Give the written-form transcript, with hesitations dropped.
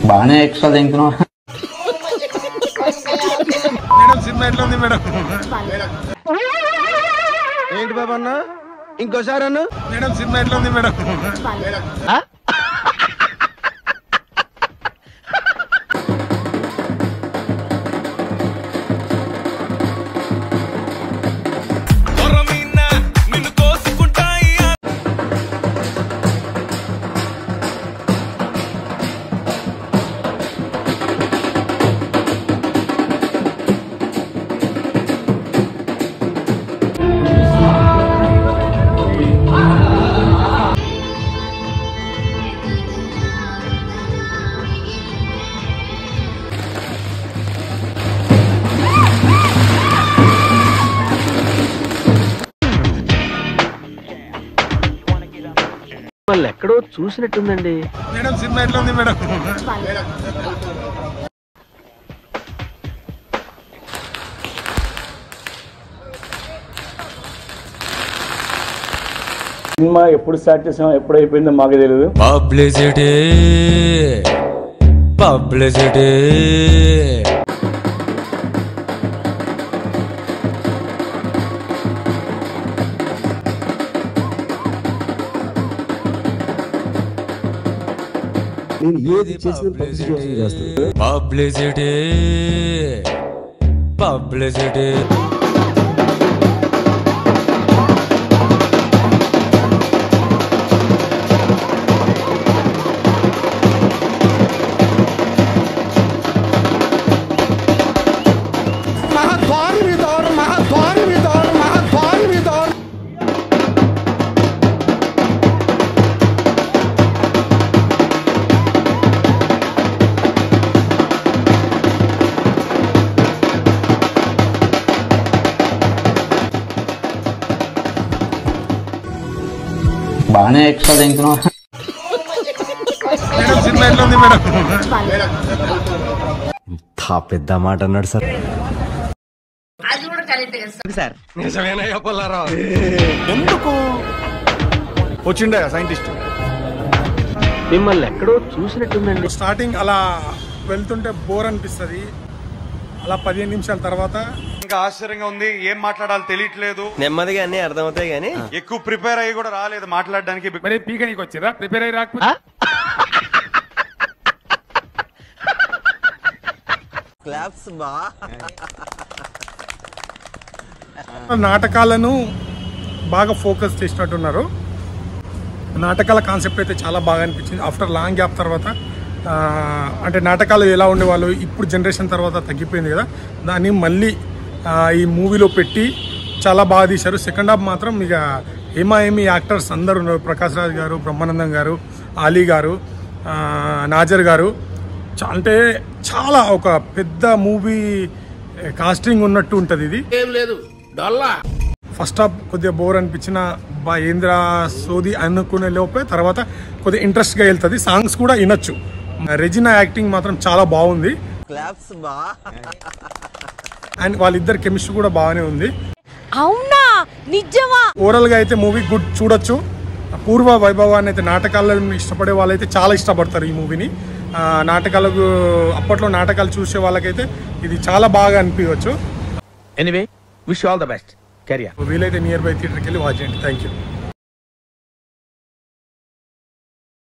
బాగానే ఎక్స్ట్రా తింటున్నావు madam. Cinema ఎట్లా ఉంది మేడం? ఏంటి బాబా అన్న ఇంకోసారి అన్న మేడం సినిమా ఎట్లా ఉంది మేడం? మళ్ళీ ఎక్కడో చూసినట్టుందండి. మేడం సినిమా ఎట్లా ఉంది మేడం? సినిమా ఎప్పుడు స్టార్ట్ చేసామో ఎప్పుడు అయిపోయిందో మాకు తెలియదు. పబ్లిసిటీ నేను ఏది చేసిన చేస్తాను. పబ్లిసిటీ బాగానే ఎక్స్ట్రా తింటున్నావు మేడం సినిమా ఎట్లా ఉంది మేడం? ఇంత పెద్ద మాట అన్నాడు సార్. సార్ నిజమేనయ్యా పుల్లారావు? ఎందుకు వచ్చిండే సైంటిస్ట్? మిమ్మల్ని ఎక్కడో చూసినట్టుందండి. స్టార్టింగ్ అలా వెళ్తుంటే బోర్ అనిపిస్తుంది. అలా 15 నిమిషాల తర్వాత ఇంకా ఆశ్చర్యంగా ఉంది. ఏం మాట్లాడాలో తెలియట్లేదు. నెమ్మదిగా అన్ని అర్థమవుతాయి గానీ ఎక్కువ ప్రిపేర్ అయ్యి కూడా రాలేదు మాట్లాడడానికి. మరి పీకనికి వచ్చిరా? ప్రిపేర్ అయ్యి రాకపోతే నాటకాలను బాగా ఫోకస్ చేసినట్టున్నారు. నాటకాల కాన్సెప్ట్ అయితే చాలా బాగా అనిపించింది. ఆఫ్టర్ లాంగ్ గ్యాప్ తర్వాత అంటే నాటకాలు ఎలా ఉండేవాళ్ళు ఇప్పుడు జనరేషన్ తర్వాత తగ్గిపోయింది కదా, దాన్ని మళ్ళీ ఈ మూవీలో పెట్టి చాలా బాగా తీశారు. సెకండ్ హాఫ్ మాత్రం ఇక ఏమీ యాక్టర్స్ అందరూ ఉన్నారు. ప్రకాష్ రాజ్ గారు, బ్రహ్మానందం గారు, ఆలీ గారు, నాజర్ గారు. అంటే చాలా ఒక పెద్ద మూవీ కాస్టింగ్ ఉన్నట్టు ఉంటుంది. ఇది ఫస్ట్ హాఫ్ కొద్దిగా బోర్ అనిపించిన ఏంద్ర సోది అనుకునే లోపే తర్వాత కొద్దిగా ఇంట్రెస్ట్గా వెళ్తుంది. సాంగ్స్ కూడా వినొచ్చు. రెజినా యాక్టింగ్ మాత్రం చాలా బాగుంది. అండ్ వాళ్ళిద్దరు కెమిస్ట్రీ కూడా బాగానే ఉంది. అవునా నిజమా? ఓవరాల్ గా అయితే మూవీ గుడ్, చూడొచ్చు. పూర్వ వైభవాన్ని అయితే నాటకాలను ఇష్టపడే వాళ్ళైతే చాలా ఇష్టపడతారు ఈ మూవీని. నాటకాలకు అప్పట్లో నాటకాలు చూసే వాళ్ళకైతే ఇది చాలా బాగా అనిపించవచ్చు. Anyway wish all the best. Career వీలైతే నియర్ బై థియేటర్కి వెళ్ళి వాచ్ చేయండి. Thank you.